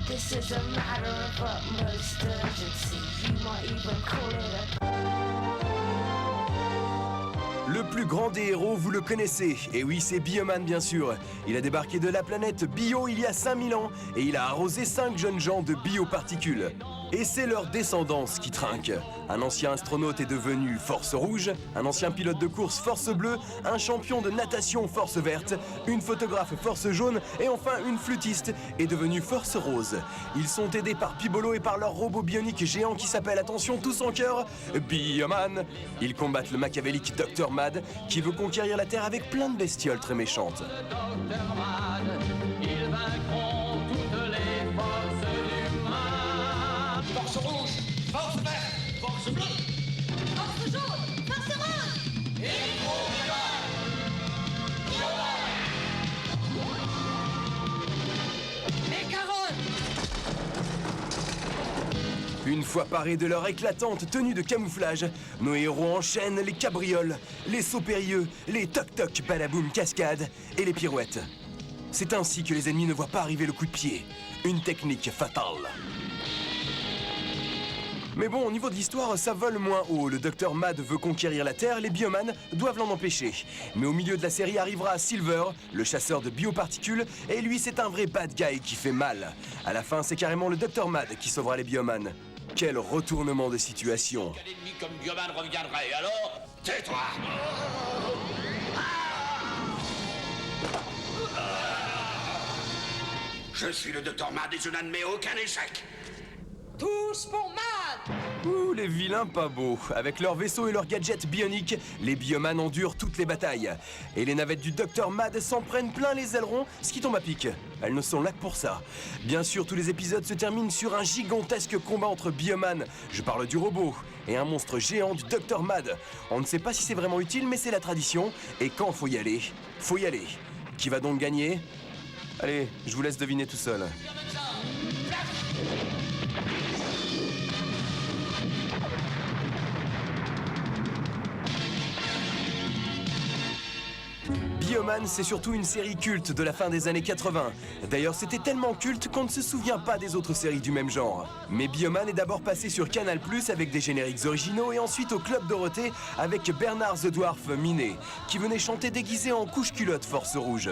This is a matter of utmost urgency. You might even call it a... Le plus grand des héros, vous le connaissez. Et oui, c'est Bioman, bien sûr. Il a débarqué de la planète Bio il y a 5000 ans et il a arrosé 5 jeunes gens de bioparticules. Et c'est leur descendance qui trinque. Un ancien astronaute est devenu Force Rouge, un ancien pilote de course Force Bleue, un champion de natation Force Verte, une photographe Force Jaune et enfin une flûtiste est devenue Force Rose. Ils sont aidés par Pibolo et par leur robot bionique géant qui s'appelle, attention tous en cœur, Bioman. Ils combattent le machiavélique Dr Mad qui veut conquérir la Terre avec plein de bestioles très méchantes. Dr Mad, ils vaincront toutes les forces du mal. Force rouge, force verte, force bleue, Force jaune, force rose. et Caronne. Une fois parés de leur éclatante tenue de camouflage, nos héros enchaînent les cabrioles, les sauts périlleux, les toc-toc badaboum cascades et les pirouettes. C'est ainsi que les ennemis ne voient pas arriver le coup de pied. Une technique fatale. Mais bon, au niveau de l'histoire, ça vole moins haut. Le Dr Mad veut conquérir la Terre, les Bioman doivent l'en empêcher. Mais au milieu de la série arrivera Silver, le chasseur de bioparticules, et lui c'est un vrai bad guy qui fait mal. À la fin, c'est carrément le Dr Mad qui sauvera les Bioman. Quel retournement de situation. Quel ennemi comme Bioman reviendrait, alors tais-toi. Je suis le Dr Mad et je n'admets aucun échec. Tous pour Mad. Ouh, les vilains pas beaux. Avec leurs vaisseaux et leurs gadgets bioniques, les Bioman endurent toutes les batailles. Et les navettes du Dr Mad s'en prennent plein les ailerons, ce qui tombe à pic. Elles ne sont là que pour ça. Bien sûr, tous les épisodes se terminent sur un gigantesque combat entre Bioman, je parle du robot, et un monstre géant du Dr Mad. On ne sait pas si c'est vraiment utile, mais c'est la tradition. Et quand faut y aller, faut y aller. Qui va donc gagner? Allez, je vous laisse deviner tout seul. Bioman, c'est surtout une série culte de la fin des années 80. D'ailleurs, c'était tellement culte qu'on ne se souvient pas des autres séries du même genre. Mais Bioman est d'abord passé sur Canal+ avec des génériques originaux et ensuite au Club Dorothée avec Bernard the Dwarf Minet, qui venait chanter déguisé en couche-culotte Force Rouge.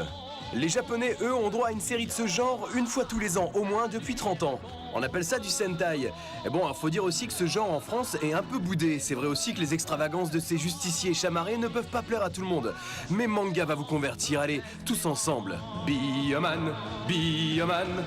Les Japonais, eux, ont droit à une série de ce genre une fois tous les ans, au moins depuis 30 ans. On appelle ça du Sentai. Et bon, faut dire aussi que ce genre en France est un peu boudé. C'est vrai aussi que les extravagances de ces justiciers chamarrés ne peuvent pas plaire à tout le monde. Mais manga va vous convertir, allez, tous ensemble. Bioman, Bioman,